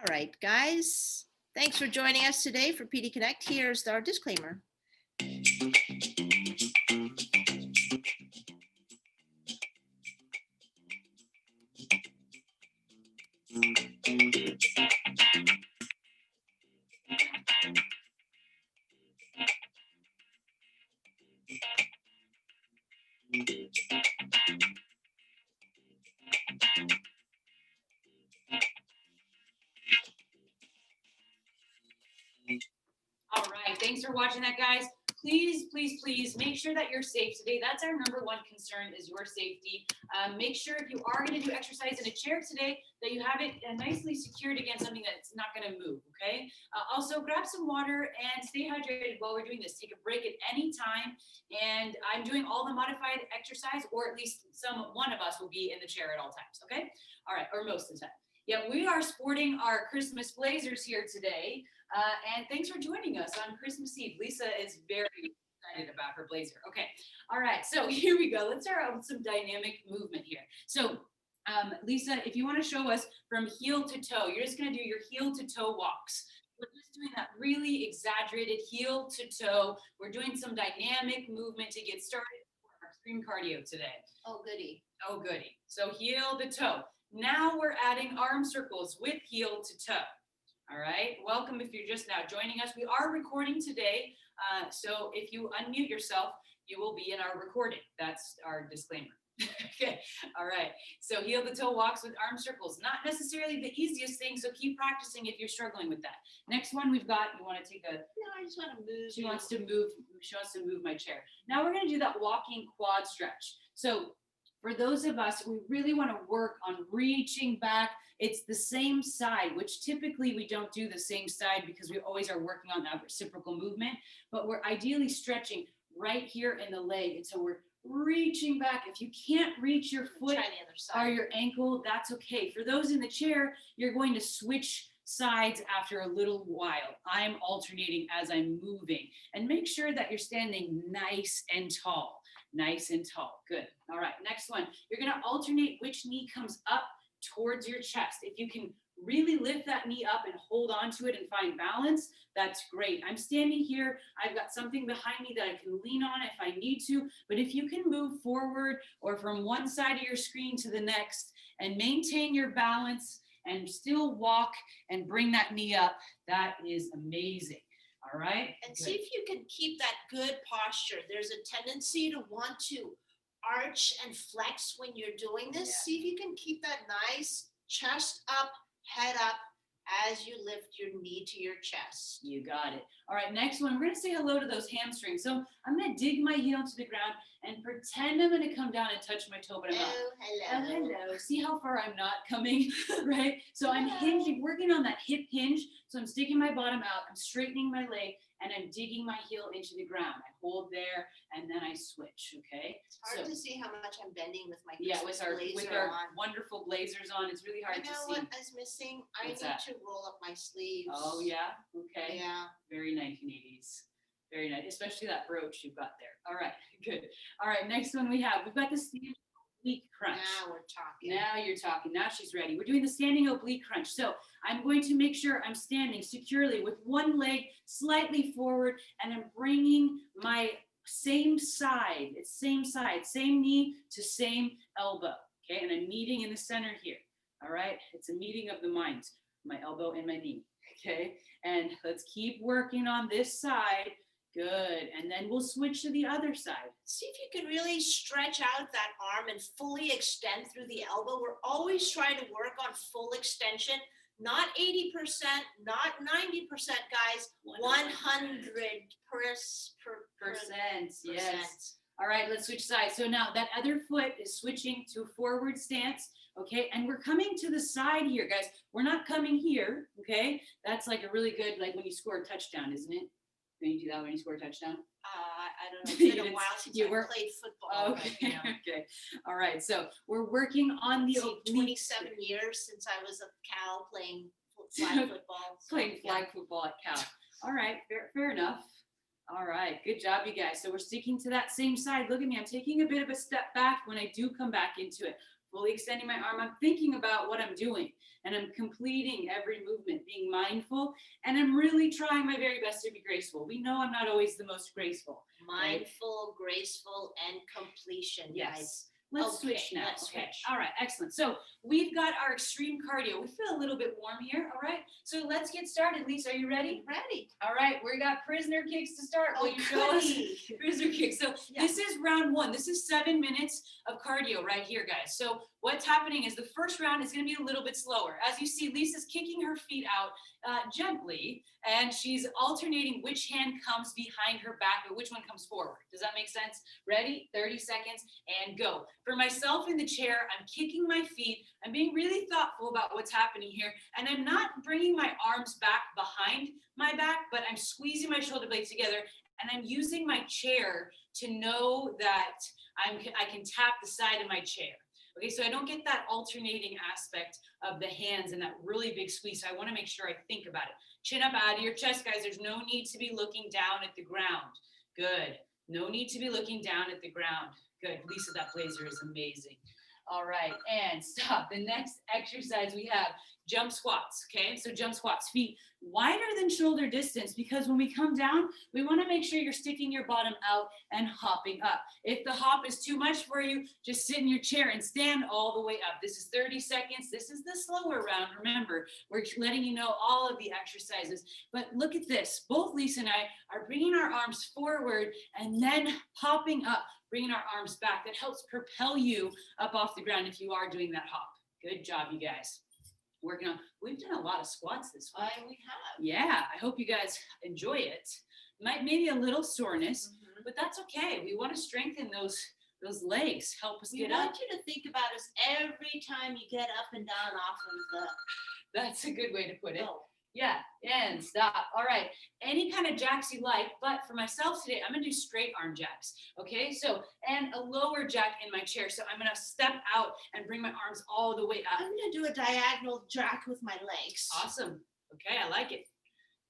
All right, guys. Thanks for joining us today for PD Connect. Here's our disclaimer. All right, thanks for watching that, guys. Please, please, please make sure that you're safe today. That's our number one concern is your safety. Make sure if you are going to do exercise in a chair today that you have it nicely secured against something that's not going to move, okay? Also, grab some water and stay hydrated while we're doing this. Take a break at any time. And I'm doing all the modified exercise, or at least one of us will be in the chair at all times, okay? All right, or most of the time. Yeah, we are sporting our Christmas blazers here today. And thanks for joining us on Christmas Eve. Lisa is very excited about her blazer. Okay, all right, so here we go. Let's start out with some dynamic movement here. So Lisa, if you want to show us from heel to toe, you're just going to do your heel to toe walks. We're just doing that really exaggerated heel to toe. We're doing some dynamic movement to get started for our extreme cardio today. Oh, goody. Oh, goody. So heel to toe. Now we're adding arm circles with heel to toe. All right, welcome if you're just now joining us. We are recording today, so if you unmute yourself, you will be in our recording. That's our disclaimer. Okay, all right. So heel to toe walks with arm circles. Not necessarily the easiest thing, so keep practicing if you're struggling with that. Next one we've got, you want to take a... No, I just want to move. She wants to move my chair. Now we're going to do that walking quad stretch. So for those of us, we really want to work on reaching back. It's the same side, which typically we don't do the same side because we always are working on that reciprocal movement, but we're ideally stretching right here in the leg. And so we're reaching back. If you can't reach your foot or your ankle, that's okay. For those in the chair, you're going to switch sides after a little while. I'm alternating as I'm moving. And make sure that you're standing nice and tall. Nice and tall. Good. All right. Next one. You're going to alternate which knee comes up towards your chest. If you can really lift that knee up and hold on to it and find balance, that's great. I'm standing here. I've got something behind me that I can lean on if I need to. But if you can move forward or from one side of your screen to the next and maintain your balance and still walk and bring that knee up, that is amazing. All right. And good. See if you can keep that good posture. There's a tendency to want to arch and flex when you're doing this. Yeah. See if you can keep that nice chest up, head up as you lift your knee to your chest. You got it. All right, next one, we're going to say hello to those hamstrings. So I'm going to dig my heel to the ground and pretend I'm going to come down and touch my toe, but I'm not. Hello. Oh, hello. See how far I'm not coming, right? So I'm hinging, working on that hip hinge. So I'm sticking my bottom out, I'm straightening my leg, and I'm digging my heel into the ground. I hold there, and then I switch, okay? It's hard to see how much I'm bending with my with our wonderful blazers on. It's really hard to see. You know what is missing? I need to roll up my sleeves. Oh, yeah? Okay. Yeah. Very 1980s. Very nice, especially that brooch you've got there. All right, good. All right, next one we've got the standing oblique crunch. Now we're talking. Now you're talking. Now she's ready. We're doing the standing oblique crunch. So I'm going to make sure I'm standing securely with one leg slightly forward, and I'm bringing my same knee to same elbow. Okay, and I'm meeting in the center here. All right, it's a meeting of the minds, my elbow and my knee. Okay, and let's keep working on this side. Good, and then we'll switch to the other side. See if you can really stretch out that arm and fully extend through the elbow. We're always trying to work on full extension, not 80%, not 90%, guys, 100%. Yes. All right, let's switch sides. So now that other foot is switching to forward stance. Okay, and we're coming to the side here, guys. We're not coming here, okay? That's like a really good, like when you score a touchdown, isn't it? When you do that when you score a touchdown? I don't know. It's been a while since I played football. Okay, but, okay. All right, so we're working on the 27 years since I was a Cal playing flag football. Playing flag football at Cal. All right, fair enough. All right, good job, you guys. So we're sticking to that same side. Look at me, I'm taking a bit of a step back when I do come back into it. fully extending my arm. I'm thinking about what I'm doing and I'm completing every movement, being mindful, and I'm really trying my very best to be graceful. We know I'm not always the most graceful. Mindful, graceful, and completion, guys. Yes. Let's Okay, switch now. let's Okay. switch. All right. Excellent. So we've got our extreme cardio. We feel a little bit warm here. All right. So let's get started. Lisa, are you ready? Ready. All right. We got prisoner kicks to start. Will you show us goody. prisoner kicks? So Yeah. this is round one. This is 7 minutes of cardio right here, guys. So what's happening is the first round is going to be a little bit slower. As you see, Lisa's kicking her feet out gently, and she's alternating which hand comes behind her back, but which one comes forward. Does that make sense? Ready? 30 seconds and go. For myself in the chair, I'm kicking my feet. I'm being really thoughtful about what's happening here, and I'm not bringing my arms back behind my back, but I'm squeezing my shoulder blades together, and I'm using my chair to know that I can tap the side of my chair. Okay, so I don't get that alternating aspect of the hands and that really big squeeze. So I want to make sure I think about it. Chin up out of your chest, guys. There's no need to be looking down at the ground. Good. No need to be looking down at the ground. Good. Lisa, that blazer is amazing. All right, and stop. The next exercise we have jump squats. Okay, so jump squats, feet wider than shoulder distance, because when we come down, we want to make sure you're sticking your bottom out and hopping up. If the hop is too much for you, just sit in your chair and stand all the way up. This is 30 seconds. This is the slower round. Remember, we're letting you know all of the exercises. But look at this. Both Lisa and I are bringing our arms forward and then popping up, bringing our arms back. That helps propel you up off the ground if you are doing that hop. Good job, you guys. Working on, we've done a lot of squats this week. We have. Yeah, I hope you guys enjoy it. Maybe a little soreness, but that's okay. We want to strengthen those legs, help us We get want up. you to think about us every time you get up and down off of That's a good way to put the it. boat. Yeah, and stop. All right, any kind of jacks you like, but for myself today, I'm gonna do straight arm jacks. Okay, so, and a lower jack in my chair. So I'm gonna step out and bring my arms all the way up. I'm gonna do a diagonal jack with my legs. Awesome. Okay, I like it.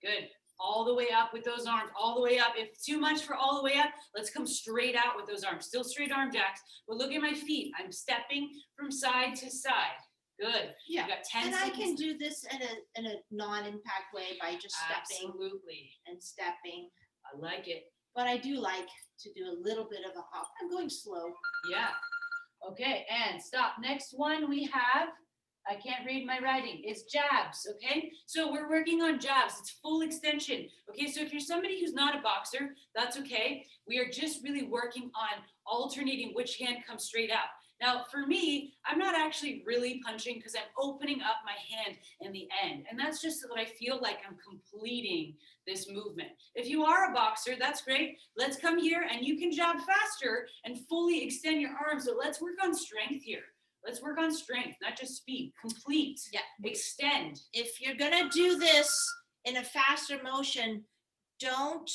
Good. All the way up with those arms, all the way up. If too much for all the way up, let's come straight out with those arms. Still straight arm jacks, but look at my feet. I'm stepping from side to side. Good. Yeah. You got 10 And seconds. I can do this in a non-impact way by just stepping Absolutely. and stepping. I like it. But I do like to do a little bit of a hop. I'm going slow. Yeah. Okay, and stop. Next one we have, I can't read my writing. It's jabs, okay? So we're working on jabs. It's full extension. Okay, so if you're somebody who's not a boxer, that's okay. We are just really working on alternating which hand comes straight out. Now, for me, I'm not actually really punching because I'm opening up my hand in the end. And that's just so that I feel like I'm completing this movement. If you are a boxer, that's great. Let's come here and you can jab faster and fully extend your arms. So let's work on strength here. Let's work on strength, not just speed. Complete. Yeah. Extend. If you're gonna do this in a faster motion, don't,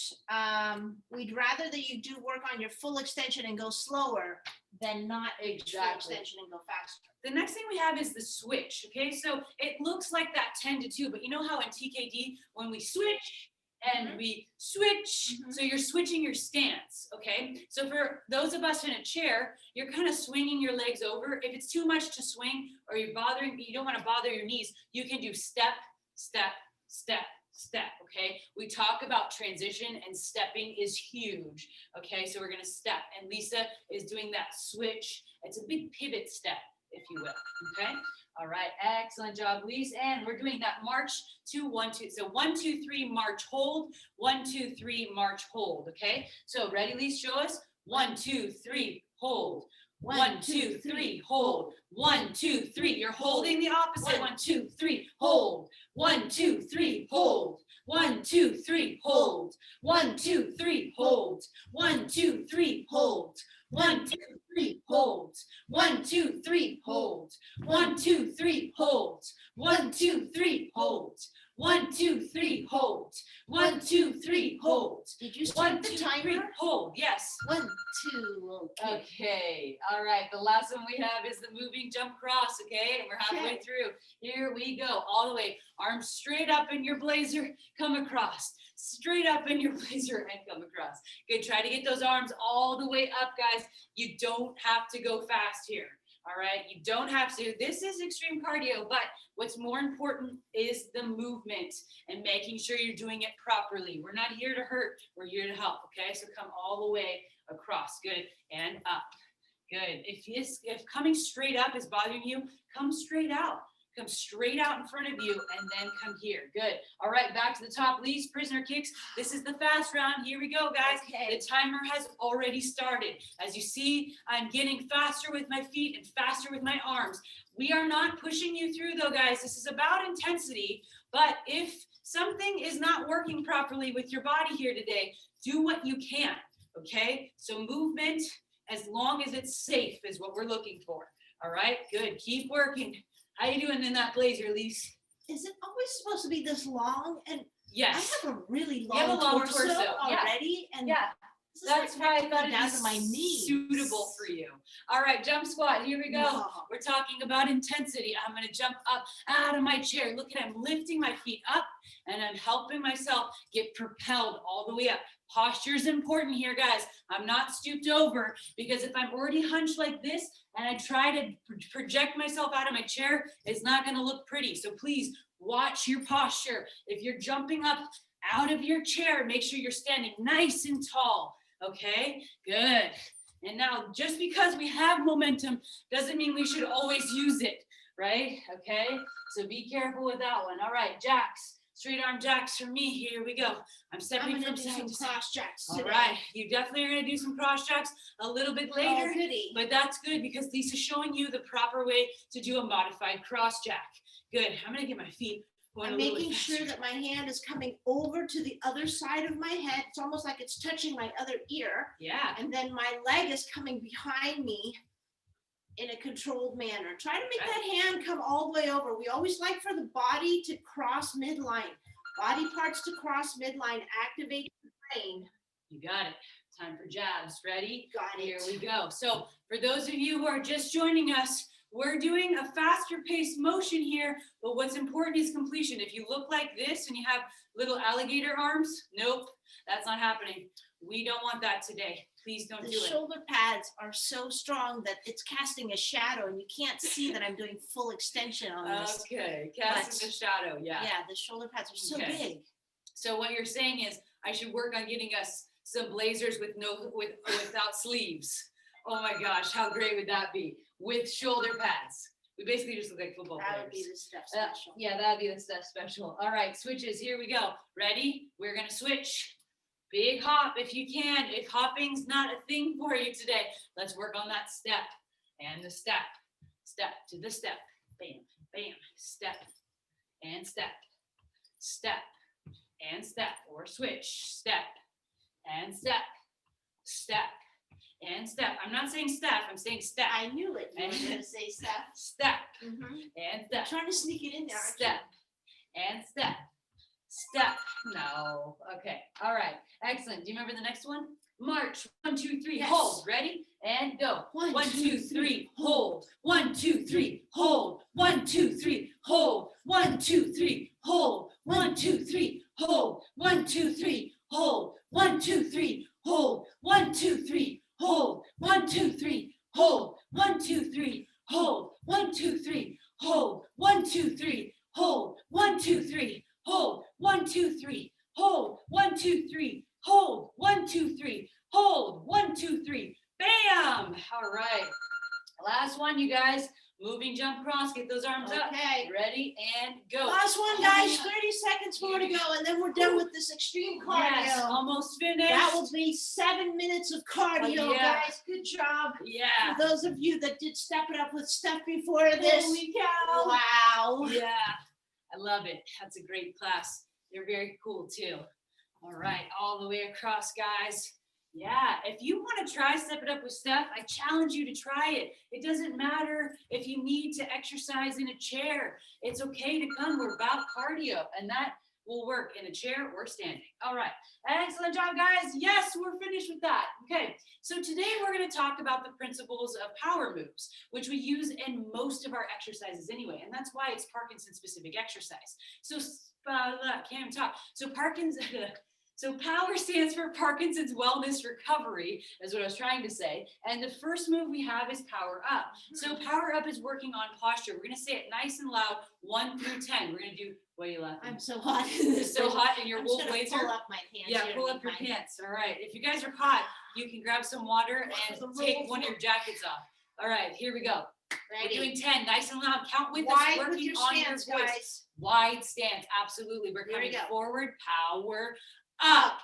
we'd rather that you do work on your full extension and go slower than not full Exactly. extension and go faster. The next thing we have is the switch, okay? So it looks like that 10 to 2, but you know how in TKD, when we switch and we switch, so you're switching your stance, okay? So for those of us in a chair, you're kind of swinging your legs over. If it's too much to swing or you don't want to bother your knees, you can do step, step, step, step, okay? We talk about transition and stepping is huge, okay? So we're gonna step, and Lisa is doing that switch. It's a big pivot step, if you will, okay? All right, excellent job, Lisa. And we're doing that march to 1, 2. So 1, 2, 3, march, hold. 1, 2, 3, march, hold, okay? So ready, Lisa, show us. 1, 2, 3, hold. 1, 2, 3, hold. 1, 2, 3. You're holding the opposite. 1, 2, 3, hold. 1, 2, 3, hold. 1, 2, 3, hold. 1, 2, 3, hold. 1, 2, 3, hold. 1, 2, 3, hold. 1, 2, 3, hold. 1, 2, 3, hold. 1, 2, 3, hold. 1, 2, 3, hold. 1, 2, 3, hold. Did you 1, start the 2, 3, timer? hold. Yes. 1, 2, okay. Okay, all right. The last one we have is the moving jump cross, okay? And we're halfway Okay. through. Here we go, all the way. Arms straight up in your blazer, come across. Straight up in your blazer and come across. Good, try to get those arms all the way up, guys. You don't have to go fast here. All right, you don't have to. This is extreme cardio, but what's more important is the movement and making sure you're doing it properly. We're not here to hurt, we're here to help, okay? So come all the way across, good, and up, good. If coming straight up is bothering you, come straight out. Come straight out in front of you and then come here. Good. All right, back to the top. Leads, prisoner kicks. This is the fast round. Here we go, guys. Okay. The timer has already started. As you see, I'm getting faster with my feet and faster with my arms. We are not pushing you through though, guys. This is about intensity. But if something is not working properly with your body here today, do what you can, okay? So movement, as long as it's safe, is what we're looking for. All right, good. Keep working. How you doing in that blazer, Lise? Is it always supposed to be this long? And Yes. I have a really You have long, a long torso, torso, yeah. already, and Yeah, this is that's like why I practically thought down it'd to my be knees. suitable for you. All right, jump squat. Here we go. No. We're talking about intensity. I'm going to jump up out of my chair. Look at, I'm lifting my feet up and I'm helping myself get propelled all the way up. Posture is important here, guys. I'm not stooped over because if I'm already hunched like this and I try to project myself out of my chair, it's not going to look pretty. So please watch your posture. If you're jumping up out of your chair, make sure you're standing nice and tall. Okay, good. And now, just because we have momentum doesn't mean we should always use it, right? Okay, so be careful with that one. All right, jacks, straight arm jacks for me. Here we go. I'm I'm stepping gonna from do side some to side. cross jacks All today. right, you definitely are gonna do some cross jacks a little bit later, Oh, goody. but that's good because Lisa's showing you the proper way to do a modified cross jack. Good, I'm gonna get my feet going I'm a little bit making sure faster. that my hand is coming over to the other side of my head. It's almost like it's touching my other ear. Yeah, And then my leg is coming behind me in a controlled manner. Try to make Right. that hand come all the way over. We always like for the body to cross midline. Body parts to cross midline, activate the brain. you got it. Time for jabs. Ready? Got Here it. we go. So for those of you who are just joining us, we're doing a faster paced motion here, but what's important is completion. If you look like this and you have little alligator arms, nope, that's not happening. We don't want that today. Please don't The do it. shoulder pads are so strong that it's casting a shadow and you can't see that I'm doing full extension on this. Okay, casting the shadow, yeah. Yeah, the shoulder pads are so Okay. big. So what you're saying is I should work on getting us some blazers without sleeves. Oh my gosh, how great would that be? With shoulder pads. We basically just look like football That would be players. the step special. Yeah, that'd be the stuff special. All right, switches, here we go. Ready? We're gonna switch. Big hop if you can. If hopping's not a thing for you today, let's work on that step. And the step. Step to the step. Bam, bam, step. And step. Step. And step. Or switch. Step. And step. Step. And step. I'm not saying step, I'm saying step. I knew it. You were gonna say step. Step. Mhm. And step. Trying to sneak it in there. aren't you? Step and step. Step. No. Okay. All right. Excellent. Do you remember the next one? March. 1, 2, 3. Yes. Hold. Ready? And go. 1, 1, 2, 3. Hold. 1, 2, 3. Hold. 1, 2, 3. Hold. 1, 2, 3. Hold. 1, 2, 3. Hold. 1, 2, 3. Hold. 1, 2, 3. Hold. 1, 2, 3. Hold. 1, 2, 3. Hold. 1, 2, 3. Hold. 1, 2, 3. Hold. 1, 2, 3. Hold. 1, 2, 3. Hold. 1, 2, 3. Hold. 1, 2, 3. Hold. 1, 2, 3. Hold. 1, 2, 3. Bam! All right. Last one, you guys. Moving jump cross. Get those arms up. Okay. Ready and go. Last one, guys. 30 seconds more to go, and then we're done with this extreme Yes, cardio. almost finished. That will be 7 minutes of cardio, yeah. guys. Good job. Yeah. For those of you that did step it up with Steph before this. Holy cow. Wow. Yeah, I love it. That's a great class. They're very cool too. All right, all the way across, guys. Yeah, if you want to try Step It Up with Steph, I challenge you to try it. It doesn't matter if you need to exercise in a chair. It's okay to come. We're about cardio, and that will work in a chair or standing. All right, excellent job, guys. Yes, we're finished with that. Okay, so today we're going to talk about the principles of power moves, which we use in most of our exercises anyway, and that's why it's Parkinson-specific exercise. So, can't even talk. So So POWER stands for Parkinson's Wellness Recovery, is what I was trying to say. And the first move we have is Power Up. So Power Up is working on posture. We're gonna say it nice and loud, 1 through 10. We're gonna do, what are you laughing? I'm so hot. It's so hot in your I'm wool just gonna blazer. pull up my pants. Yeah, here pull and up your make mine- pants. All right. If you guys are hot, you can grab some water and The take rules one of your jackets off. All right, here we go. We're Ready? doing 10, nice and loud. Count with us, Wide with working your on stance, your voice. guys. Wide stance, absolutely. We're Here we coming go. forward, power up,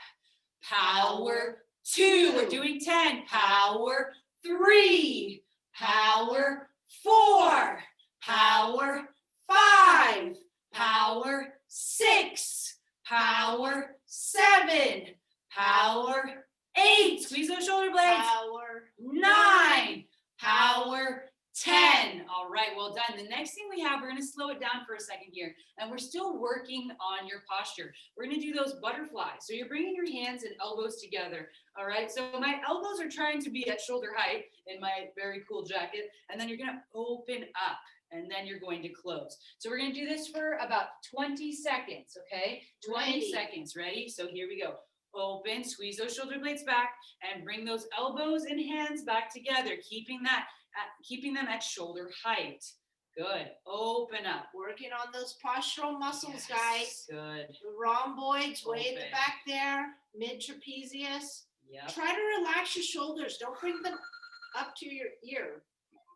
power 2. We're doing 10, power 3, power 4, power 5, power 6, power 7, power 8. Squeeze those shoulder blades. Power. 9, power 10. All right, well done. The next thing we have, we're gonna slow it down for a second here, and we're still working on your posture. We're gonna do those butterflies. So you're bringing your hands and elbows together, all right? So my elbows are trying to be at shoulder height in my very cool jacket, and then you're gonna open up, and then you're going to close. So we're gonna do this for about 20 seconds, okay? 20 Ready. seconds, ready? So here we go. Open, squeeze those shoulder blades back, and bring those elbows and hands back together, keeping them at shoulder height. Good. Open up. Working on those postural muscles, Yes, guys. Good. The rhomboids way at the Open. back there, mid trapezius. Yep. Try to relax your shoulders. Don't bring them up to your ear.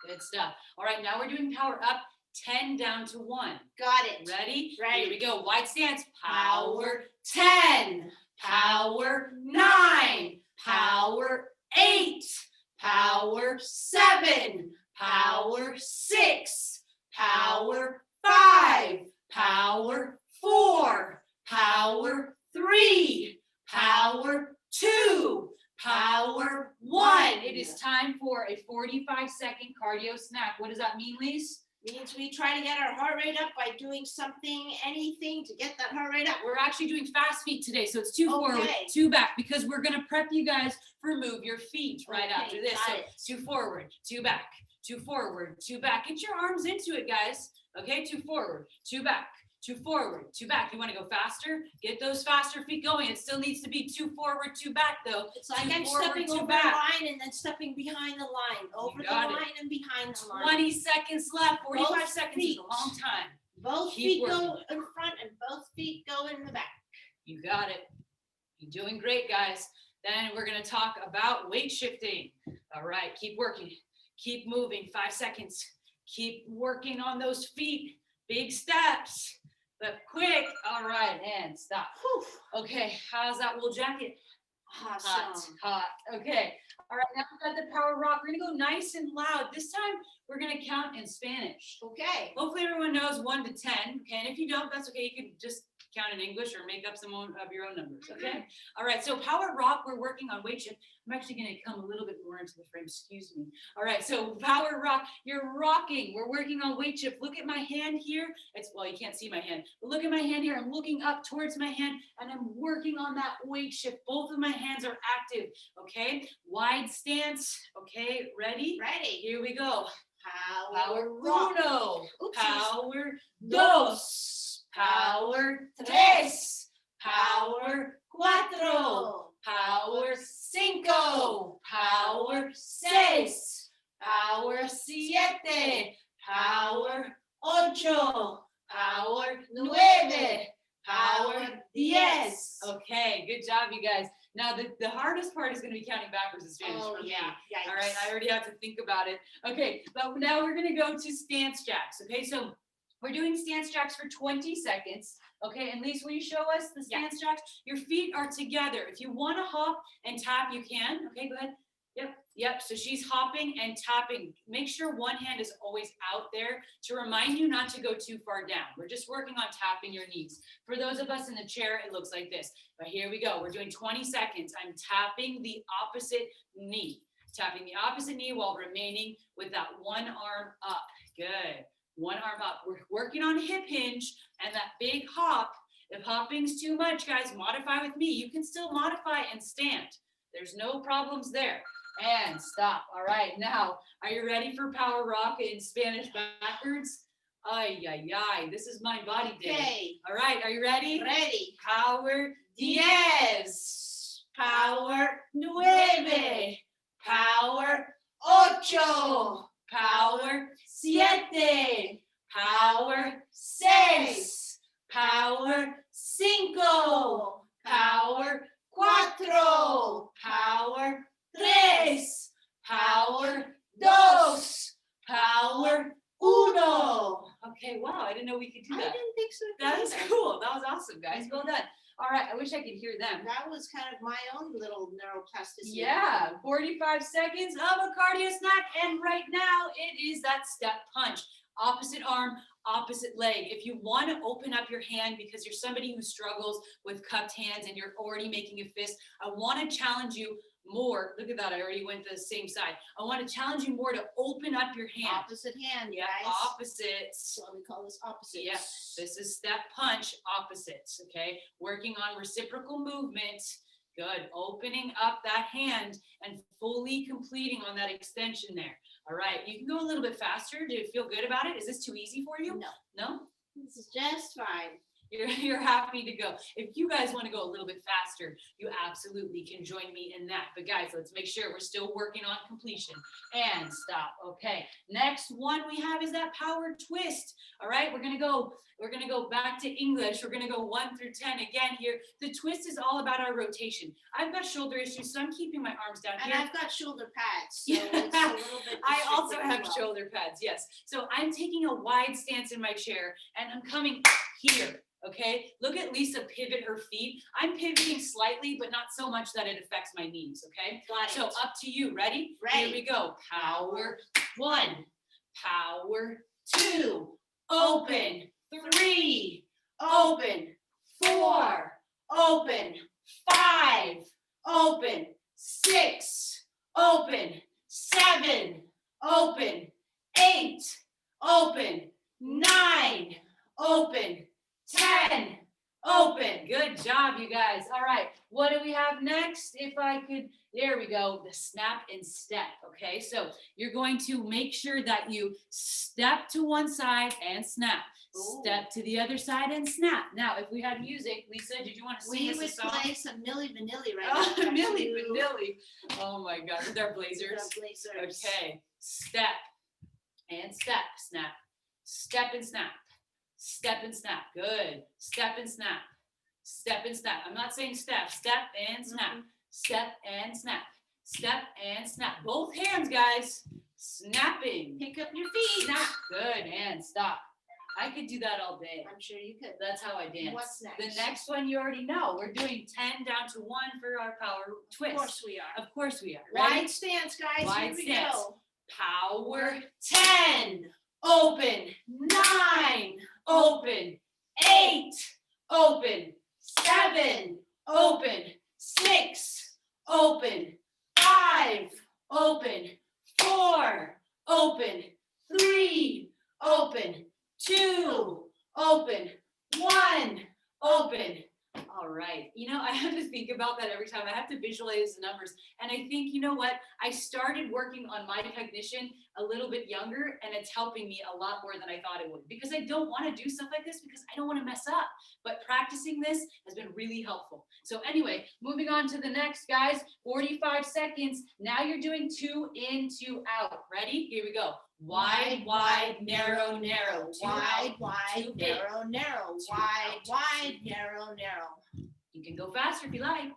Good stuff. All right, now we're doing power up, 10 down to 1. Got it. Ready? Ready. Here we go. Wide stance. Power 10. Power 9. Power 8. Power 7. Power 6. Power 5. Power 4. Power 3. Power 2. Power 1. It is time for a 45-second cardio snack. What does that mean, Lise? Means we try to get our heart rate up by doing something, anything to get that heart rate up. We're actually doing fast feet today, so it's 2 forward, Okay. 2 back, because we're gonna prep you guys for move your feet right Okay, after this. got So it. 2 forward, 2 back, 2 forward, 2 back. Get your arms into it, guys. Okay, 2 forward, 2 back, 2 forward, 2 back. You want to go faster? Get those faster feet going. It still needs to be 2 forward, 2 back, though. It's like 2 I'm forward, stepping 2 over back. the line and then stepping behind the line, over the got it. line and behind the line. 20 seconds left. 45 Both seconds is feet. a long time. Both Keep feet go working. in front and both feet go in the back. You got it. You're doing great, guys. Then we're going to talk about weight shifting. All right, keep working. Keep moving. 5 seconds. Keep working on those feet. Big steps, but quick. All right, and stop. Whew. Okay, how's that wool jacket? Hot, Awesome. hot. Okay. All right, now we've got the power rock. We're gonna go nice and loud. This time we're gonna count in Spanish. Okay. Hopefully everyone knows 1 to 10. Okay, and if you don't, that's okay. You can just count in English or make up some of your own numbers. Okay. All right. So power rock. We're working on weight shift. I'm actually going to come a little bit more into the frame. Excuse me. All right. So power rock. You're rocking. We're working on weight shift. Look at my hand here. Well, you can't see my hand, but look at my hand here. I'm looking up towards my hand and I'm working on that weight shift. Both of my hands are active. Okay. Wide stance. Okay. Ready? Ready. Here we go. Power Power rock. uno. Oopsies. Power dos. Power tres. Power cuatro. Power cinco. Power seis. Power siete. Power ocho. Power nueve. Power diez. Okay, good job, you guys. Now, the hardest part is going to be counting backwards in Spanish Oh, for me. yeah. Yikes. All right, I already have to think about it. Okay, but now we're gonna go to stance jacks. Okay, so we're doing stance jacks for 20 seconds. Okay, and Lise, will you show us the Yeah. stance jacks? Your feet are together. If you want to hop and tap, you can. Okay, go ahead. Yep. So she's hopping and tapping. Make sure one hand is always out there to remind you not to go too far down. We're just working on tapping your knees. For those of us in the chair, it looks like this. But here we go. We're doing 20 seconds. I'm tapping the opposite knee. Tapping the opposite knee while remaining with that one arm up. Good. One arm up. We're working on hip hinge and that big hop. If hopping's too much, guys, modify with me. You can still modify and stand. There's no problems there. And stop. All right. Now, are you ready for power rock in Spanish backwards? Ay, ay, ay. This is mind body day. Okay, All right, are you ready? ready. Power 10. Power 9. Power 8. Power 7. Power 6. Power 5. Power 4. Power 3. Power 2. Power 1. Okay, wow, I didn't know we could do I that. didn't think so. That is either. cool. That was awesome, guys. Well done. All right, I wish I could hear them. That was kind of my own little neuroplasticity. Yeah, 45 seconds of a cardio snack. And right now it is that step punch. Opposite arm, opposite leg. If you want to open up your hand because you're somebody who struggles with cupped hands and you're already making a fist, I want to challenge you more. Look at that. I already went the same side. I want to challenge you more to open up your hand. Opposite hand, Yeah, guys. opposites. That's why we call this opposites. Yeah, this is step punch, opposites, okay? Working on reciprocal movement. Good, opening up that hand and fully completing on that extension there. All right, you can go a little bit faster. Do you feel good about it? Is this too easy for you? No, No? this is just fine. You're happy to go. If you guys want to go a little bit faster, you absolutely can join me in that. But guys, let's make sure we're still working on completion. And stop. Okay. Next one we have is that power twist. All right, we're gonna go back to English. We're gonna go 1 through 10 again here. The twist is all about our rotation. I've got shoulder issues, so I'm keeping my arms down And here. I've got shoulder pads, so Yeah. it's a little bit. I also restricted as have well. shoulder pads, yes. So I'm taking a wide stance in my chair and I'm coming here, okay? Look at Lisa pivot her feet. I'm pivoting slightly, but not so much that it affects my knees, okay? Got it. So up to you, ready? Ready. Here we go. Power 1, power 2, open, 3, open, 4, open, 5, open, 6, open, 7, open, 8, open, 9, open, 10, open. Good job, you guys. All right, what do we have next? If I could, there we go, the snap and step. Okay, so you're going to make sure that you step to one side and snap. Ooh. Step to the other side and snap. Now, if we had music, Lisa, did you want to sing We us a would song? play some Milli Vanilli right Oh, now. Milli Vanilli. Oh my God, with our blazers. The Blazers. Okay, step and step, snap, step and snap, step and snap. Good. Step and snap, step and snap. I'm not saying step, step and snap, step and snap, step and snap. Both hands, guys. Snapping. Pick up your feet. Snap. Good and stop. I could do that all day. I'm sure you could. That's how I dance. What's next? The next one you already know. We're doing 10 down to 1 for our power twist. Of course we are. Of course we are. Ready? Wide stance, guys. Wide Here we stance. go. Power 10, open, 9, open, 8, open, 7, open, 6, open, 5, open, 4, open, 3, open, 2, open, 1, open. All right. You know, I have to think about that every time. I have to visualize the numbers. And I think, you know what? I started working on my technician a little bit younger, and it's helping me a lot more than I thought it would, because I don't want to do stuff like this because I don't want to mess up. But practicing this has been really helpful. So anyway, moving on to the next, guys, 45 seconds. Now you're doing 2 in, 2 out. Ready? Here we go. Wide, wide, narrow, narrow. 2 Wide, out. wide, 2 in. narrow, narrow. Two Wide, out. wide, narrow, narrow. You can go faster if you like.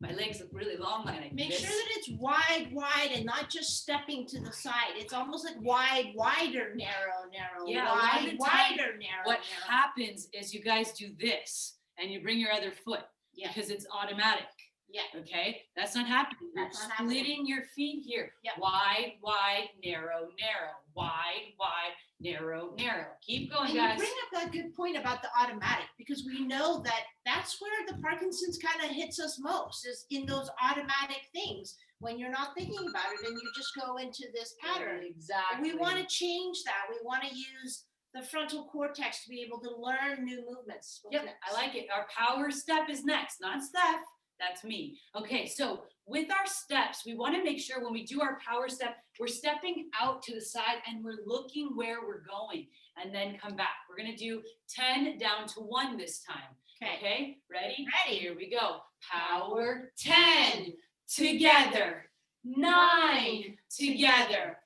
My legs look really long when I do Make this. sure that it's wide, wide, and not just stepping to the side. It's almost like wide, wider, narrow, narrow. Yeah, a lot of wide, the time, wider, narrow, What narrow. happens is you guys do this and you bring your other foot Yeah. because it's automatic. Yeah. Okay, that's not happening. You're That's not happening. splitting your feet here. Yep. Wide, wide, narrow, narrow. Wide, wide, narrow, narrow. Keep going, And you guys. bring up that good point about the automatic, because we know that that's where the Parkinson's kind of hits us most, is in those automatic things when you're not thinking about it and you just go into this pattern. Exactly. We want to change that. We want to use the frontal cortex to be able to learn new movements. What's Yep, next? I like it. Our power step is next, not step. That's me. Okay, so with our steps, we want to make sure when we do our power step, we're stepping out to the side and we're looking where we're going and then come back. We're going to do 10 down to 1 this time. Okay, ready? Ready. Here we go. Power 10 together, 9 together,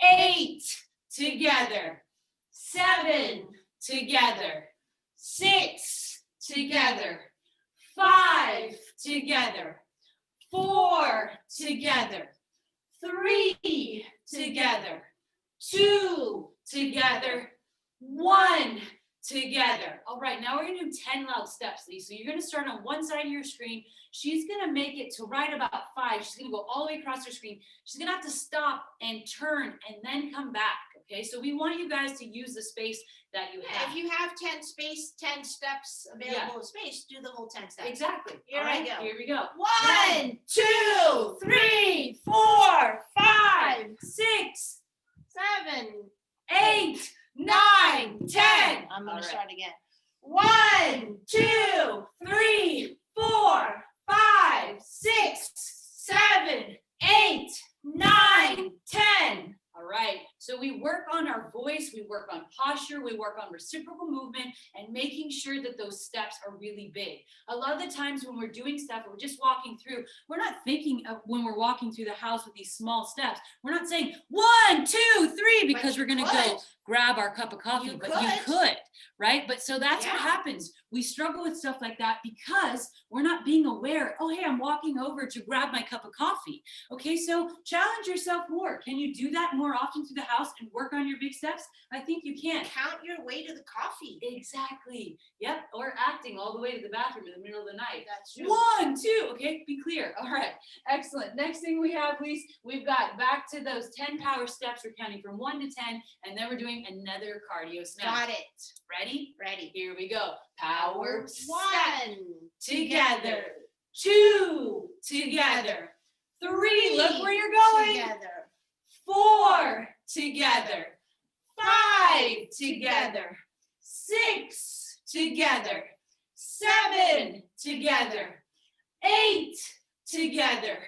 8 together, 7 together, 6 together, 5 together, 4 together, 3 together, 2 together, 1 together. All right, now we're gonna do 10 loud steps, Lisa. So you're gonna start on one side of your screen. She's gonna make it to right about 5. She's gonna go all the way across her screen. She's gonna have to stop and turn and then come back, okay? So we want you guys to use the space that you have. If you have 10 steps available in space, do the whole 10 steps. Exactly. Here All I right, go. here we go. 1, 2, 3, 4, 5, 6, 7, 8, 9, 10. I'm All gonna right. start again. 1, 2, 3, 4, 5, 6, 7, 8, 9, 10. All right, so we work on our voice, we work on posture, we work on reciprocal movement and making sure that those steps are really big. A lot of the times when we're doing stuff, we're just walking through, we're not thinking of when we're walking through the house with these small steps. We're not saying 1, 2, 3 because we're gonna go grab our cup of coffee, but you could, right? But so that's what happens. We struggle with stuff like that because we're not being aware. Oh, hey, I'm walking over to grab my cup of coffee. Okay, so challenge yourself more. Can you do that more often through the house and work on your big steps? I think you can. Count your way to the coffee. Exactly. Yep. Or acting all the way to the bathroom in the middle of the night. That's true. 1, 2. Okay, be clear. All right. Excellent. Next thing we have, Lise, we've got back to those 10 power steps. We're counting from 1 to 10, and then we're doing another cardio snap. Got it. Ready? Ready. Here we go. Power step. 1 Together. 2 together. 3. Look where you're going. Together. 4 together. 5 together. 6 together. 7 together. 8 together.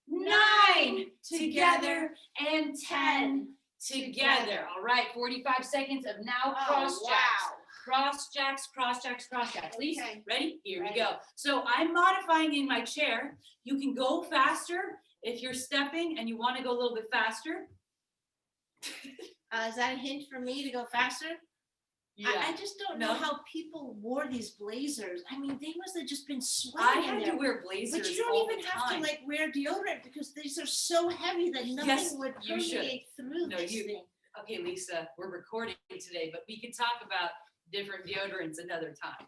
9 together. And 10 together. All right, 45 seconds of now cross jacks. Wow. Cross jacks, cross jacks, cross jacks. Lisa, Okay. ready? Here Ready. we go. So I'm modifying in my chair. You can go faster if you're stepping and you want to go a little bit faster. Is that a hint for me to go faster? I just don't know No. how people wore these blazers. I mean, they must have just been I sweating in had there. to wear blazers. But you don't all even the have to time. like wear deodorant because these are so heavy that nothing Yes, would you should. permeate through No, this you- thing. Okay, Lisa, we're recording today, but we could talk about different deodorants another time.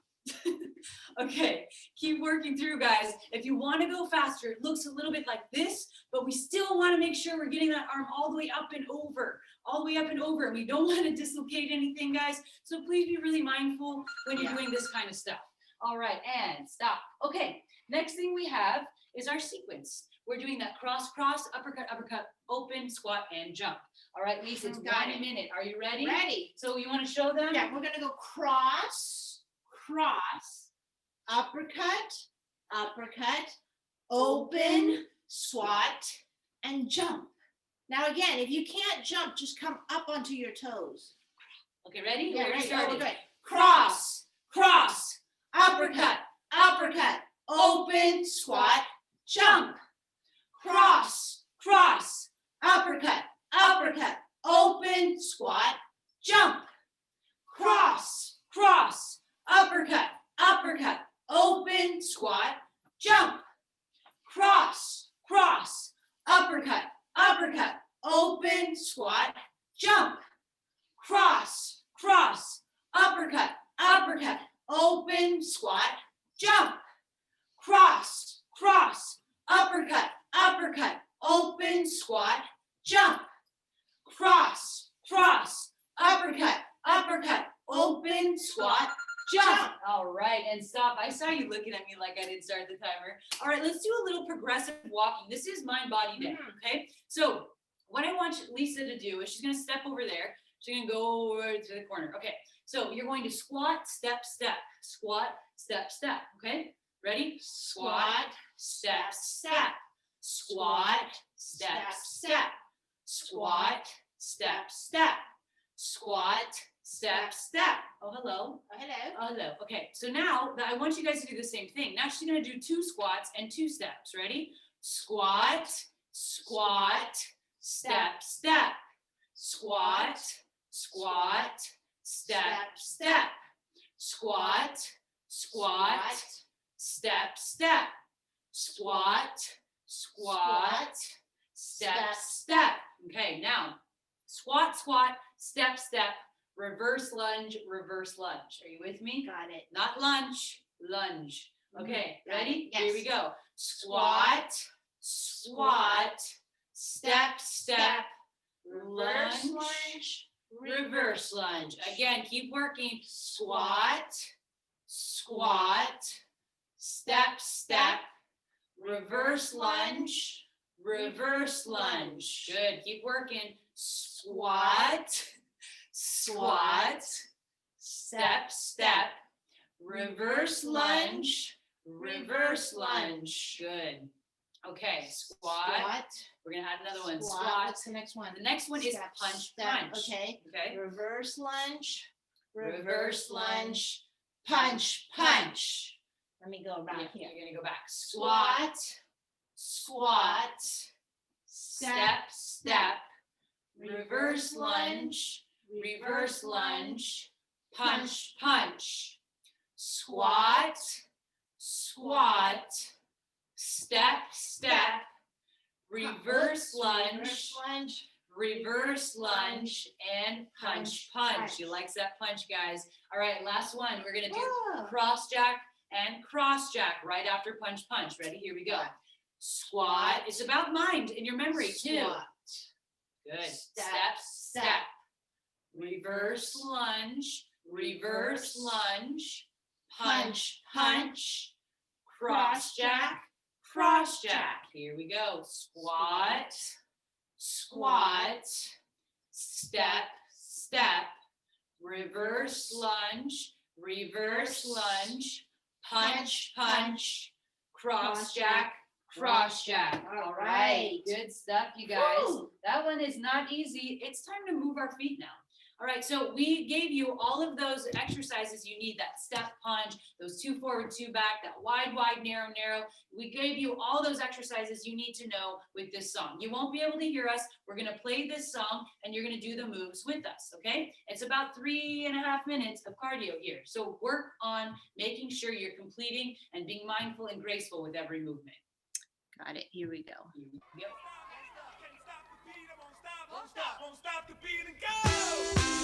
Okay, keep working through, guys. If you want to go faster, it looks a little bit like this, but we still want to make sure we're getting that arm all the way up and over, all the way up and over. And we don't want to dislocate anything, guys. So please be really mindful when you're doing this kind of stuff. All right, and stop. Okay, next thing we have is our sequence. We're doing that cross, cross, uppercut, uppercut, open, squat, and jump. All right, Lisa, it's Got 1 it. minute. Are you ready? Ready. So you want to show them? Yeah, we're gonna go cross, cross, uppercut, uppercut, open, squat, and jump. Now again, if you can't jump, just come up onto your toes. Okay, ready? Yeah, We're right. starting. Good. Cross, cross, Uppercut, uppercut, open, squat, jump. Cross, cross, uppercut, uppercut, open, squat, jump. Cross, cross, uppercut, uppercut, open, squat, jump. Cross, cross, uppercut, uppercut, open, squat, jump. Cross, cross, uppercut, uppercut, open, squat, jump. Cross, cross, uppercut, uppercut, open, squat, jump. Cross, cross, uppercut, uppercut, open, squat, jump. All right, and stop. I saw you looking at me like I didn't start the timer. All right, let's do a little progressive walking. This is mind body day, okay? So what I want Lisa to do is she's gonna step over there. She's gonna go over to the corner. Okay, so you're going to squat, step, step, squat, step, step, okay? Ready? Squat, step, step. Squat, step, step. Squat, step, step. Squat, step, step. Oh, hello. Oh, hello. Oh, hello. Okay, so now I want you guys to do the same thing. Now she's gonna do 2 squats and 2 steps. Ready? Squat, squat, step, step. Squat, squat, step, step. Squat, squat, step, step. Squat, squat, step, step. Okay, now squat, squat, step, step, reverse lunge, reverse lunge. Are you with me? Got it. Not lunge, lunge. Okay, Got it. ready? Yes. Here we go. Squat, squat, step, step, Reverse lunge, lunge. reverse lunge. Again, keep working. Squat, squat, step, step, reverse lunge, reverse lunge. Good, keep working. Squat, squat, step, step, reverse lunge, reverse lunge. Good. Okay, squat. We're gonna add another one. Squat. What's the next one? The next one is Step, punch, step. punch. Okay. Okay. Reverse lunge. Reverse lunge, punch, punch. Let me go back Yeah, here. you're gonna go back. Squat, squat, step, step, reverse lunge, reverse lunge, punch, punch. Squat, squat, step, step, reverse lunge, Reverse lunge. reverse lunge, and punch, punch. She likes that punch, guys. All right, last one. We're gonna do Oh. cross jack and cross jack right after punch, punch. Ready? Here we go. Squat. It's about mind and your memory too. Squat. Good. Step, Step, step. Reverse lunge, reverse lunge, punch, punch, cross jack, cross jack. Here we go. Squat, squat, step, step, reverse lunge, reverse lunge, punch, punch, cross jack, cross jack. All right. Good stuff, you guys. Woo. That one is not easy. It's time to move our feet now. All right, so we gave you all of those exercises you need, that step punch, those 2 forward, 2 back, that wide, wide, narrow, narrow. We gave you all those exercises you need to know with this song. You won't be able to hear us. We're gonna play this song and you're gonna do the moves with us, okay? It's about 3.5 minutes of cardio here. So work on making sure you're completing and being mindful and graceful with every movement. Got it. Here we go. Here we go. Won't stop the beat and go.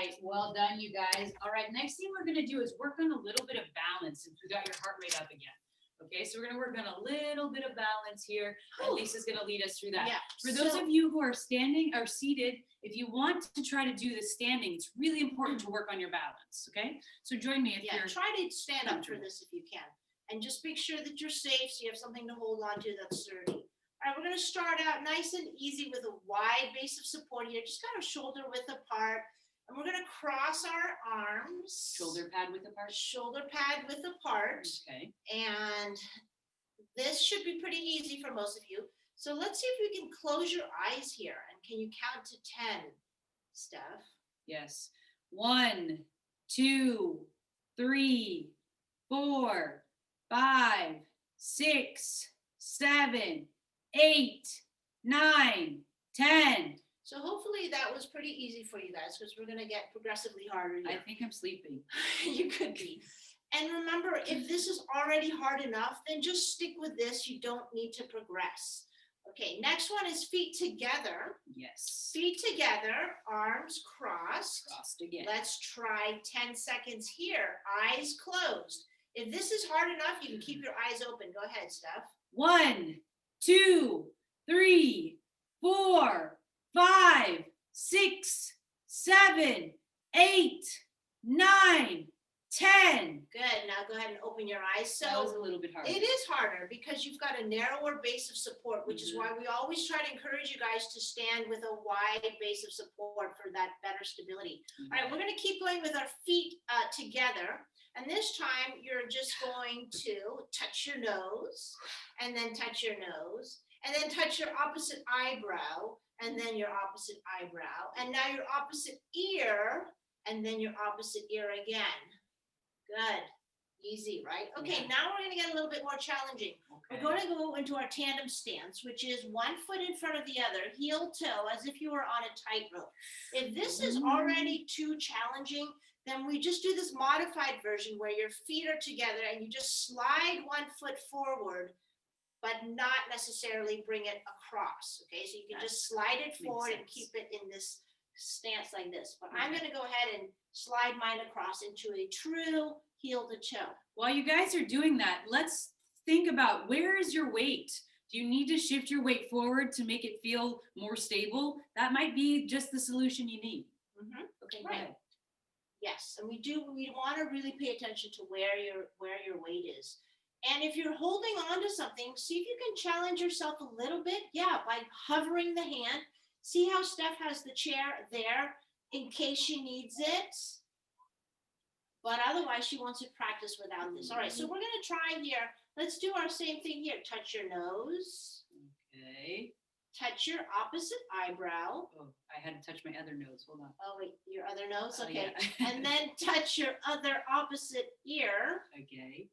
right, well done, you guys. All right, next thing we're gonna do is work on a little bit of balance since we got your heart rate up again. Okay, so we're gonna work on a little bit of balance here, and Lisa's gonna lead us through that. Yeah. For those so- of you who are standing or seated, if you want to try to do the standing, it's really important to work on your balance, okay? So join me if Yeah, you're, try to stand up for comfortable. this if you can. And just make sure that you're safe, so you have something to hold on to that's sturdy. All right, we're gonna start out nice and easy with a wide base of support here, just kind of shoulder width apart. And we're gonna cross our arms. shoulder pad width apart. Shoulder pad width apart. Okay, And this should be pretty easy for most of you. So let's see if we can close your eyes here. And can you count to 10, Steph? yes. 1, 2, 3, 4, 5, 6, 7, 8, 9, 10. So hopefully that was pretty easy for you guys because we're going to get progressively harder I here. think I'm sleeping. You could be. And remember, if this is already hard enough, then just stick with this. You don't need to progress. Okay, next one is feet together. Yes. Feet together, arms crossed. Crossed again. Let's try 10 seconds here. Eyes closed. If this is hard enough, you can keep your eyes open. Go ahead, Steph. 1, 2, 3, 4, 5, 6, 7, 8, 9, 10. Good. Now go ahead and open your eyes. That was a So little bit harder. it is harder because you've got a narrower base of support, which is why we always try to encourage you guys to stand with a wide base of support for that better stability. All right, we're going to keep going with our feet together. And this time you're just going to touch your nose and then touch your nose and then touch your opposite eyebrow and then your opposite eyebrow. And now your opposite ear and then your opposite ear again. Good. Easy, right? Okay, Yeah. now we're going to get a little bit more challenging. Okay. We're going to go into our tandem stance, which is 1 foot in front of the other, heel toe, as if you were on a tightrope. If this is already too challenging, then we just do this modified version where your feet are together and you just slide 1 foot forward, but not necessarily bring it across. Okay, so you can just slide it Makes forward and sense. keep it in this stance like this. But I'm Okay. going to go ahead and slide mine across into a true heel to toe. While you guys are doing that, let's think about where is your weight? Do you need to shift your weight forward to make it feel more stable? That might be just the solution you need. Okay, go Right. ahead. Yes, and we want to really pay attention to where your weight is. And if you're holding on to something, see if you can challenge yourself a little bit. Yeah, by hovering the hand. See how Steph has the chair there in case she needs it. But otherwise, she wants to practice without this. All right, so we're going to try here. Let's do our same thing here. Touch your nose. Okay. Touch your opposite eyebrow. Oh, I had to touch my other nose. Hold on. Oh, wait, your other nose? Oh, Okay. yeah. And then touch your other opposite ear. Okay.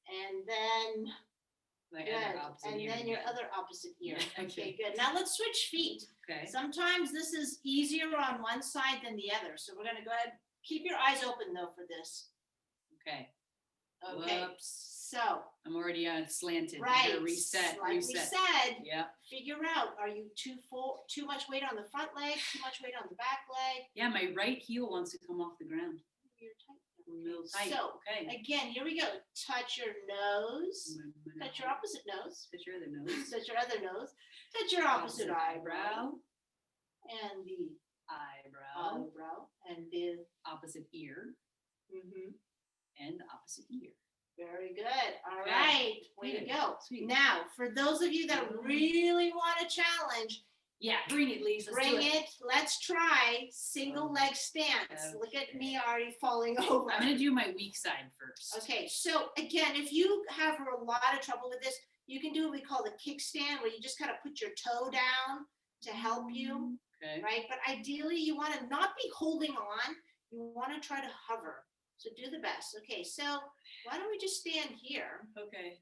And then My good. other opposite And ear then your again. other opposite ear. Yeah, Okay, okay. good. Now let's switch feet. Okay. Sometimes this is easier on one side than the other. So we're gonna go ahead, keep your eyes open though for this. Okay. Okay, Whoops. so, I'm already slanted. I right. gotta Reset. Like we Reset. said, Yep. figure out, are you too much weight on the front leg, too much weight on the back leg? Yeah, my right heel wants to come off the ground. You're tight. Real tight. So, Okay. again, here we go. Touch your nose, touch your opposite nose, Touch your other nose. touch your other nose, touch your opposite eyebrow, eyebrow. and the Eyebrow. eyebrow, and the, Opposite ear. And the opposite ear. very good. All Okay. right, way to Good. go. Sweet. Now, for those of you that really want a challenge, Yeah, bring it, Lisa. Let's bring do it. Let's try single leg stance. Look at me already falling over. I'm gonna do my weak side first. Okay, so again, if you have a lot of trouble with this, you can do what we call the kickstand, where you just kind of put your toe down to help you, Okay. right? But ideally, you want to not be holding on. You want to try to hover. So do the best. Okay, so why don't we just stand here Okay.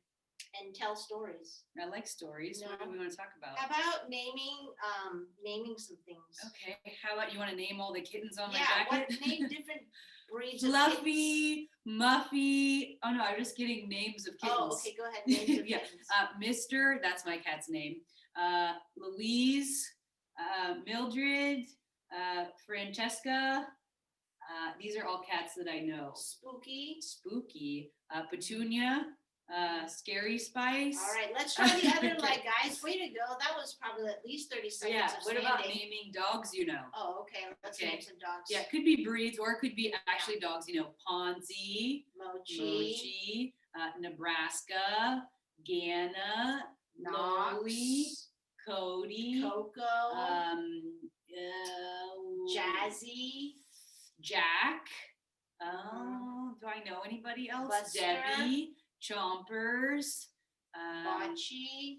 and tell stories? I like stories. What do No. we want to talk about? How about naming some things? Okay. How about you want to name all the kittens on my Yeah, jacket? what name different breeds of kittens? Fluffy, Muffy. Oh no, I'm just getting names of kittens. Oh, okay, go ahead. Names of Yeah, kittens. Mister, that's my cat's name. Louise, Mildred, Francesca. These are all cats that I know. Spooky. Spooky. Petunia. Scary Spice. All right, let's try the other leg, guys. Way to go. That was probably at least 30 seconds Yeah. of What about standing. naming dogs? You know. Oh, okay. Let's Okay. name some dogs. Yeah, it could be breeds or it could be actually dogs. You know, Ponzi, Mochi. Mochi, Nebraska, Ghana, Loli, Knox. Cody, Coco. Jazzy. Jack. Oh, do I know anybody else? Buster. Debbie, Chompers, Bocce.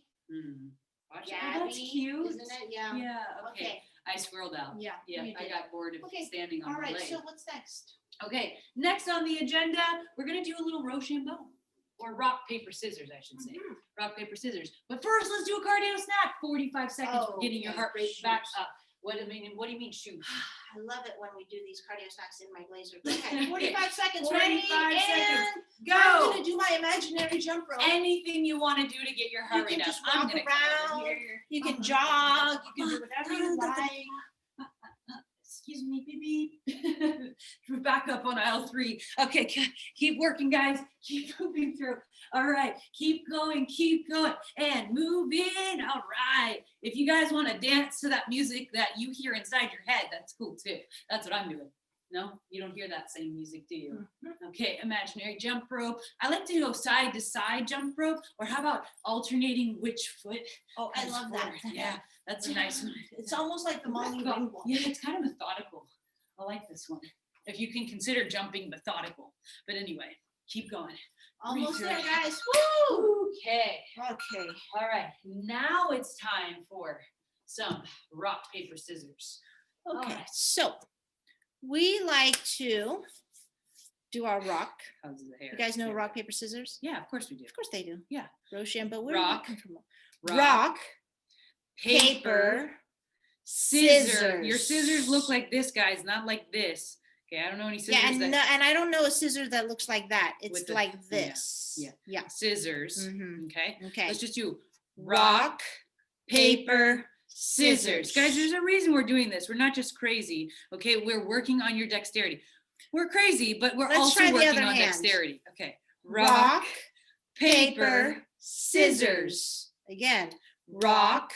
Bocce. Gabby. Oh, that's cute. Isn't it? Yeah. Yeah. Okay. Okay. I squirreled out. Yeah. Yeah, you I did. got bored of Okay, standing on All the right, leg. so what's next? Okay, next on the agenda, we're gonna do a little Rochambeau, or rock, paper, scissors, I should say. Mhm. Rock, paper, scissors. But first, let's do a cardio snack. 45 seconds for Oh, getting your okay, heart rate back shoot. up. What do you mean shoot? I love it when we do these cardio snacks in my blazer. Okay, 45 seconds. 45 ready? seconds. And I'm Go! gonna do my imaginary jump rope. Anything you wanna do to get your heart can rate up. just I'm walk gonna come over around. here. You can jog. You can do whatever you like. Excuse me, beep beep. We're back up on aisle 3. Okay, keep working, guys. Keep moving through. All right, keep going, and moving. All right. If you guys want to dance to that music that you hear inside your head, that's cool too. That's what I'm doing. No, you don't hear that same music, do you? Okay, imaginary jump rope. I like to go side to side jump rope, or how about alternating which foot? Oh, I comes love that. forward? Yeah, that's a nice one. It's almost like the Molly Ringwald. Yeah, it's kind of methodical. I like this one. If you can consider jumping methodical. But anyway, keep going. Almost Breathe there, through guys. Woo! Okay. Okay. All right. Now it's time for some rock, paper, scissors. Okay. Alright. So we like to do our rock. How's the hair? You guys know Yeah. rock, paper, scissors? Yeah, of course we do. Of course they do. Yeah. Rochambeau. Where Rock. do you come from? Rock, paper, scissors. Your scissors. scissors look like this, guys, not like this. Okay, I don't know any scissors Yeah, and, that no, and I don't know a scissor that looks like that. It's With the- like yeah, this. yeah. Yeah. scissors. Mhm. Okay. Okay. Let's just do Rock, paper, scissors. Guys, there's a reason we're doing this. We're not just crazy. Okay, we're working on your dexterity. We're crazy, but we're Let's also try the working other on hand. dexterity. Okay. Rock, paper, scissors. Again. rock,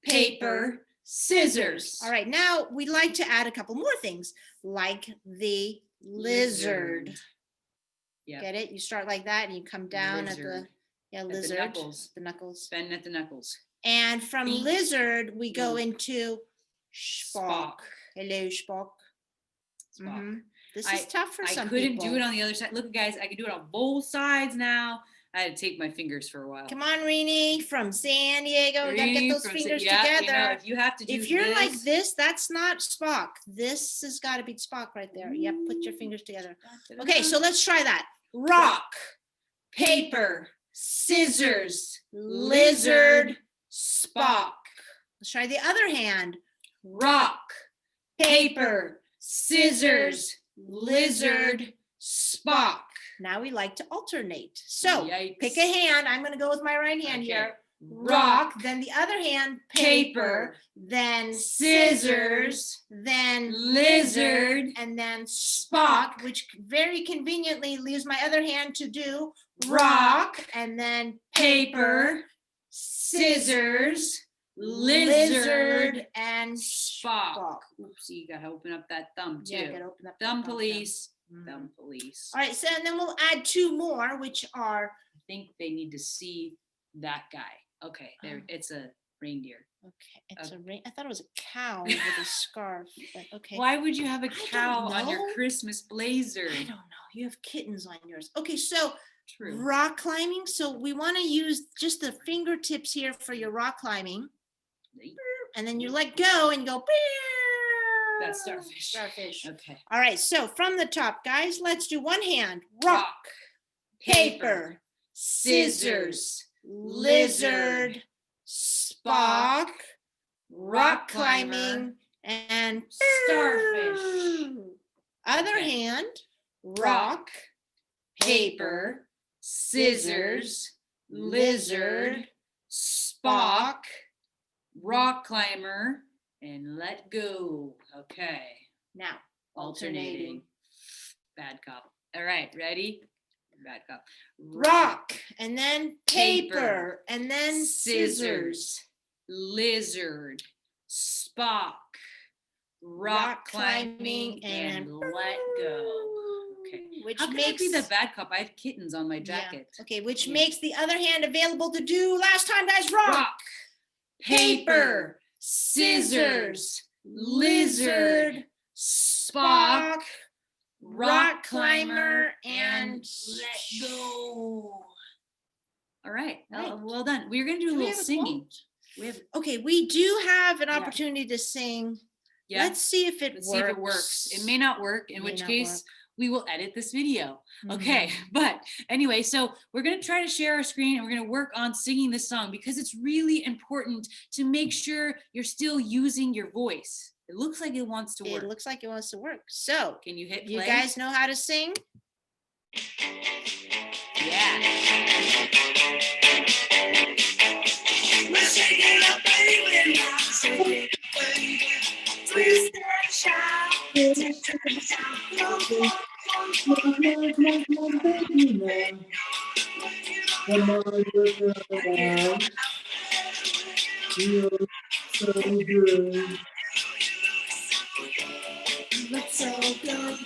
paper, scissors. All right. Now we'd like to add a couple more things, like the lizard. Yeah. Get it? You start like that, and you come down at the Lizard. the lizard, knuckles. the knuckles. Bend at the knuckles. And from Feet. lizard, we go Mm. into Spock. Hello, Spock. Spock. Mhm. This is tough for I some couldn't people. do it on the other side. Look, guys, I can do it on both sides now. I had to take my fingers for a while. Come on, Rini, from San Diego. We gotta Three get those from- fingers yeah, you know, together. if you have to do If you're like this, this, that's not Spock. This has got to be Spock right there. Yep, put your fingers together. Okay, so let's try that. Rock, paper, scissors, lizard, Spock. Let's try the other hand. rock, Paper, scissors, lizard, Spock. Now we like to alternate. So Yikes. pick a hand. I'm going to go with my right hand Okay. here. Rock, then the other hand, paper, then scissors, then lizard, and then Spock, which very conveniently leaves my other hand to do rock, and then paper, scissors, lizard, and Spock. Spock. Oopsie, you gotta open up that thumb too. Yeah, gotta open up that Thumb thumb. police. Mhm. Thumb police. All right, so and then we'll add two more, which are I think they need to see that guy. Okay, there. Oh. It's a reindeer. okay. It's a ring. I thought it was a cow with a scarf, but okay. Why would you have a don't cow on your know. Christmas blazer? I don't know. You have kittens on yours. Okay, so True. rock climbing. So we want to use just the fingertips here for your rock climbing. And then you let go and you go. That's starfish. Starfish. Okay. All right. So from the top, guys, let's do one hand. Rock, paper, scissors, lizard, Spock, rock climbing, and starfish. Other Okay. hand. Rock, paper, scissors, lizard, Spock, rock climber, and let go. Okay. Now, Alternating. Bad cop. All right, ready? Bad cop. rock, and then Paper, paper, and then scissors, scissors. lizard, Spock, rock climbing, and let go. Okay. Which How can makes I be the bad cop? I have kittens on my Yeah, jacket. okay, which Yeah. makes the other hand available to do last time, guys. Rock, paper, scissors, lizard, Spock, rock climber, and let go. All right. Right. Well done. We're going to do a Do we little have a singing. quote? We have, Okay, we do have an Yeah. opportunity to sing. yeah. Let's see if it Let's works. see if it works. It may not work, in May which not case work. we will edit this video. Okay, but anyway, so we're gonna try to share our screen and we're gonna work on singing this song because it's really important to make sure you're still using your voice. It looks like it wants to work. It looks like it wants to work. So, Can you hit play? you guys know how to sing? Yeah. We're shaking up, baby, now. Shake it, baby. Twist and shout. Twist and shout. Come on, Come on, look around. Feel so good. Look so good.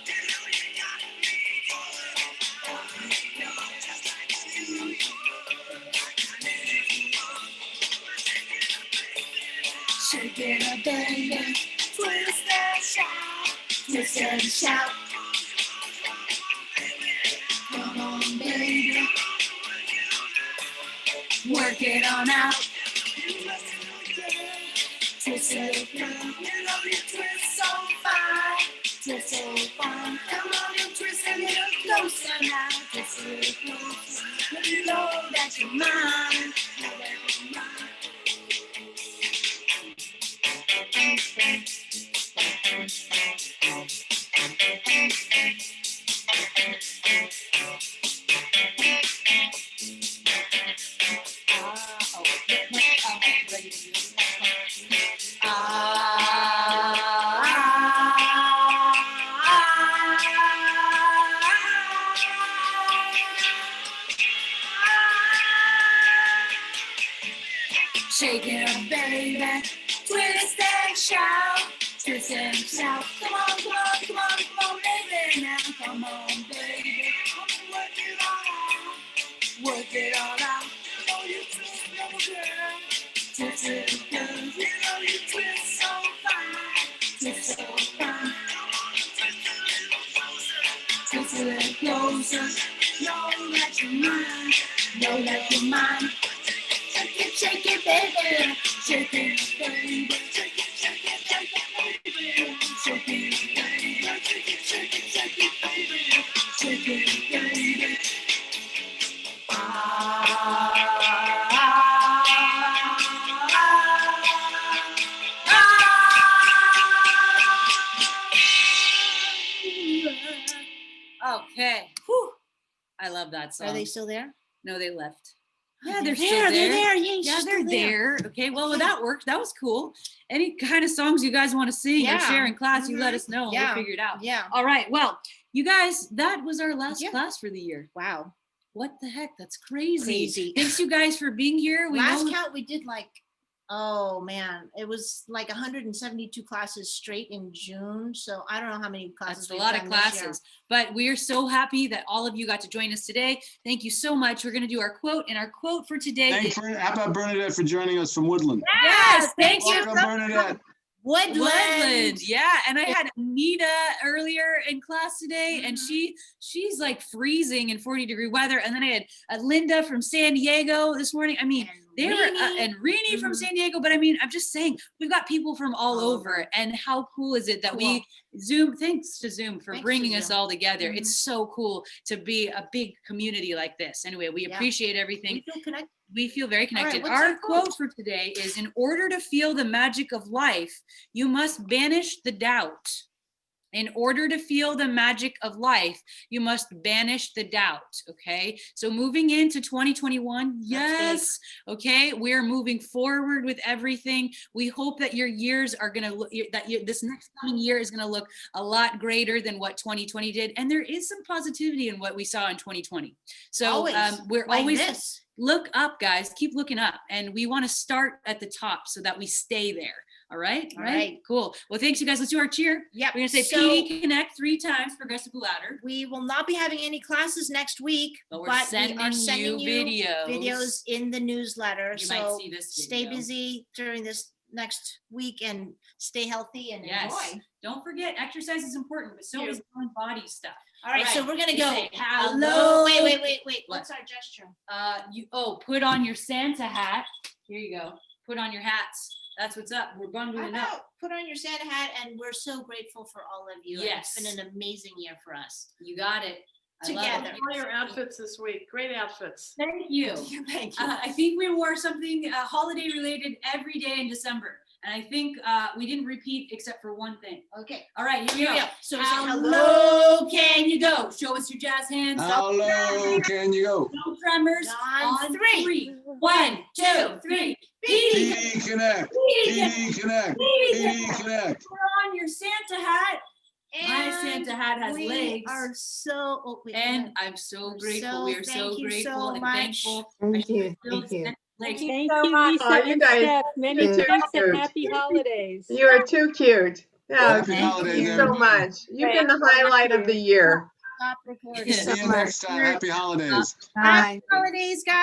shake it up, baby. Twist and shout. Twist and shout. Come on, baby. Work it on out. Twist it up, you know you twist so fine. Twist so fine. Come on and twist a little closer now. Twist a little closer. Let me know that you're mine. Know that you're mine. Shake it up, baby. Twist and shout. Twist and shout. Come on, come on, come on, come on, baby. Now, come on, baby. Come on, work it all out. Work it all out. You know you twist, little girl. Twist it, girl. You know you twist so fine. Twist so fine. Twist a little closer. Know that you're mine. Know that you're mine. Shake it, baby. Shake it, baby. Shake it, shake it, shake it, baby. Shake it, baby. Shake it, shake it, shake it, baby. Shake it, baby. Okay. Whew. I love that song. Are they still there? No, they left. Yeah, They're they're still there. there. They're there. Yay, Yeah, she's they're still there. there. Okay, well, that worked. That was cool. Any kind of songs you guys want to sing or Yeah. share in class, you let Mhm. us know and Yeah. we'll figure it out. Yeah. All right. Well, you guys, that was our last Yeah. class for the year. Wow. What the heck? That's crazy. Crazy. Thanks you guys for being here. We Last know count, we did like, oh man, it was like 172 classes straight in June. So I don't know how many classes. that's a we've lot of done this year. classes, but we are so happy that all of you got to join us today. Thank you so much. We're going to do our quote, and our quote for today Thanks is for, how about Bernadette for joining us from Woodland? yes, thank you. Welcome, Bernadette. Woodland. Yeah, and I had Nita earlier in class today, and she's like freezing in 40-degree weather. And then I had Linda from San Diego this morning. I mean, they were and Rini from Mhm. San Diego. But I mean, I'm just saying we've got people from all All over. over. And how cool is it that Cool. we Zoom? Thanks to Zoom for Thanks to bringing us Zoom. all together. It's so cool to be a big community like this. Anyway, we Yeah. appreciate everything. We feel connected. We feel very All right, connected. what's Our our quote? quote for today is, in order to feel the magic of life, you must banish the doubt. In order to feel the magic of life, you must banish the doubt, okay? So moving into 2021, yes, okay, we're moving forward with everything. We hope that your years are gonna look, this next coming year is gonna look a lot greater than what 2020 did. And there is some positivity in what we saw in 2020. So Always, we're like always, this. look up, guys, keep looking up. And we wanna start at the top so that we stay there. All right, All right, right. cool. Well, thanks you guys. Let's do our cheer. Yep. We're gonna say So PD Connect 3 times, Progressive Ladder. we will not be having any classes next week, But we're but we sending are sending you you videos in the newsletter. You might So see this stay video. busy during this next week and stay healthy and Yes. enjoy. Don't forget, exercise is important, but so is mind body stuff. All right, so Right. we're gonna You go. say, Hello. hello. Wait. What? What's our gesture? Put on your Santa hat. Here you go. Put on your hats. That's what's up. We're How bundling up. about put on your Santa hat, and we're so grateful for all of you. and Yes. It's been an amazing year for us. You got it. I love Together. it. All your outfits this week, great outfits. Thank you. Thank you. I think we wore something holiday related every day in December. And I think we didn't repeat except for one thing. Okay. All right, here Here we we go. go. So say Hello, can you go? Show us your jazz hands. Hello, can you go? No tremors. On three. 1, 2, 3. PD, PD Connect, PD Connect, PD Connect. put on your Santa hat. My And Santa hat has we legs. are so. Oh, wait, And I'm so We're grateful. so- We are so thank you grateful so and much. thankful. Thank you, I still thank you. send legs. Thank so you, much. Lisa Oh, you and guys- Steph. Many you're too thanks and cute. happy holidays. You are too cute. Yeah, Happy Thank holidays, you. so everyone. much. You've been the highlight of the year. Stop recording. See you next time. Happy holidays. Bye. Holidays, guys.